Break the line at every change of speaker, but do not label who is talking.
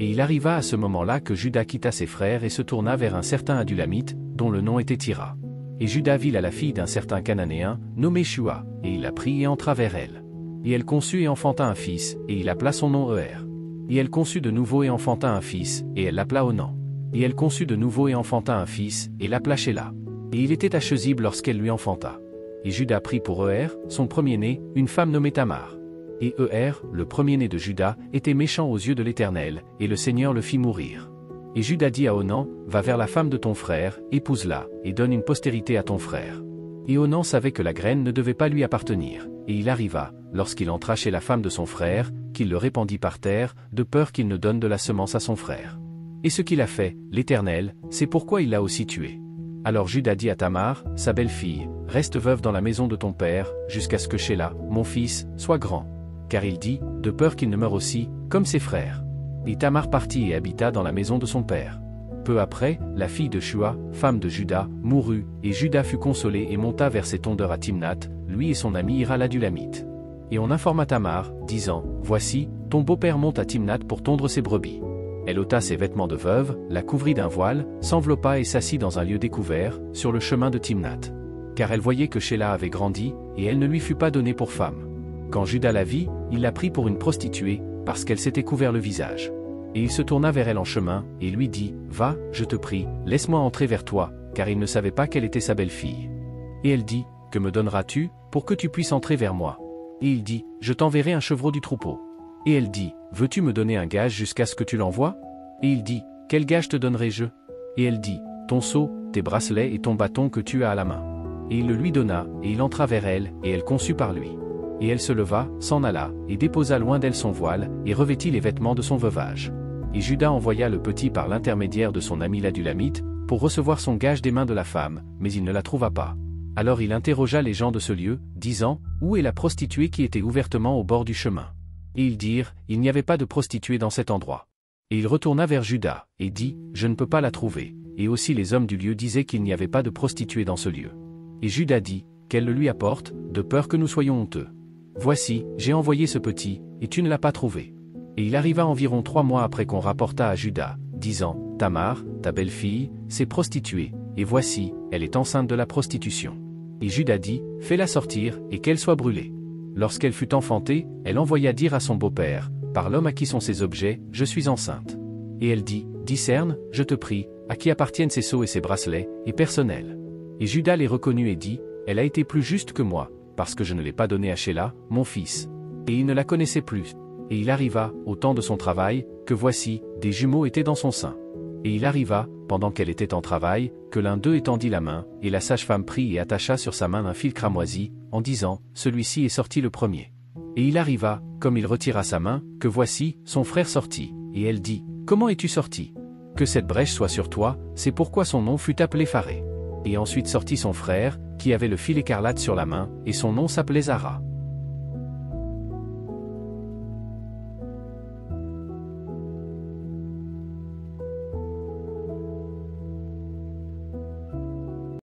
Et il arriva à ce moment-là que Juda quitta ses frères et se tourna vers un certain Adulamite, dont le nom était Hira. Et Juda vit là la fille d'un certain Cananéen, nommé Shua, et il la prit et entra vers elle. Et elle conçut et enfanta un fils, et il appela son nom Er. Et elle conçut de nouveau et enfanta un fils, et elle l'appela Onan. Et elle conçut de nouveau et enfanta un fils, et l'appela Shéla. Et il était à Chezib lorsqu'elle lui enfanta. Et Juda prit pour Er, son premier-né, une femme nommée Tamar. Et Er, le premier-né de Juda, était méchant aux yeux de l'Éternel, et le Seigneur le fit mourir. Et Juda dit à Onan, va vers la femme de ton frère, épouse-la, et donne une postérité à ton frère. Et Onan savait que la graine ne devait pas lui appartenir, et il arriva, lorsqu'il entra chez la femme de son frère, qu'il le répandit par terre, de peur qu'il ne donne de la semence à son frère. Et ce qu'il a fait, l'Éternel, c'est pourquoi il l'a aussi tué. Alors Juda dit à Tamar, sa belle-fille, reste veuve dans la maison de ton père, jusqu'à ce que Shéla, mon fils, soit grand. Car il dit, de peur qu'il ne meure aussi, comme ses frères. Et Tamar partit et habita dans la maison de son père. Peu après, la fille de Shua, femme de Juda, mourut, et Juda fut consolé et monta vers ses tondeurs à Timnath, lui et son ami Hira l'Adulamite. Et on informa Tamar, disant, voici, ton beau-père monte à Timnath pour tondre ses brebis. Elle ôta ses vêtements de veuve, la couvrit d'un voile, s'enveloppa et s'assit dans un lieu découvert, sur le chemin de Timnath. Car elle voyait que Shéla avait grandi, et elle ne lui fut pas donnée pour femme. Quand Juda la vit, il la prit pour une prostituée, parce qu'elle s'était couvert le visage. Et il se tourna vers elle en chemin, et lui dit, va, je te prie, laisse-moi entrer vers toi, car il ne savait pas quelle était sa belle-fille. Et elle dit, que me donneras-tu, pour que tu puisses entrer vers moi? Et il dit, je t'enverrai un chevreau du troupeau. Et elle dit, veux-tu me donner un gage jusqu'à ce que tu l'envoies? Et il dit, quel gage te donnerai-je? Et elle dit, ton seau, tes bracelets et ton bâton que tu as à la main. Et il le lui donna, et il entra vers elle, et elle conçut par lui. Et elle se leva, s'en alla, et déposa loin d'elle son voile, et revêtit les vêtements de son veuvage. Et Juda envoya le petit par l'intermédiaire de son ami l'Adulamite, pour recevoir son gage des mains de la femme, mais il ne la trouva pas. Alors il interrogea les gens de ce lieu, disant, où est la prostituée qui était ouvertement au bord du chemin? Et ils dirent, il n'y avait pas de prostituée dans cet endroit. Et il retourna vers Juda, et dit, je ne peux pas la trouver. Et aussi les hommes du lieu disaient qu'il n'y avait pas de prostituée dans ce lieu. Et Juda dit, qu'elle le lui apporte, de peur que nous soyons honteux. Voici, j'ai envoyé ce petit, et tu ne l'as pas trouvé. Et il arriva environ 3 mois après qu'on rapporta à Juda, disant, Tamar, ta belle-fille, s'est prostituée, et voici, elle est enceinte de la prostitution. Et Juda dit, fais-la sortir, et qu'elle soit brûlée. Lorsqu'elle fut enfantée, elle envoya dire à son beau-père, par l'homme à qui sont ces objets, je suis enceinte. Et elle dit, discerne, je te prie, à qui appartiennent ces sceaux et ces bracelets, et personnels. Et Juda les reconnut et dit, elle a été plus juste que moi, parce que je ne l'ai pas donnée à Shéla, mon fils. Et il ne la connaissait plus. Et il arriva, au temps de son travail, que voici, des jumeaux étaient dans son sein. Et il arriva, pendant qu'elle était en travail, que l'un d'eux étendit la main, et la sage-femme prit et attacha sur sa main un fil cramoisi, en disant, celui-ci est sorti le premier. Et il arriva, comme il retira sa main, que voici, son frère sortit, et elle dit, comment es-tu sorti? Que cette brèche soit sur toi, c'est pourquoi son nom fut appelé Pharée. Et ensuite sortit son frère, qui avait le fil écarlate sur la main, et son nom s'appelait Zara.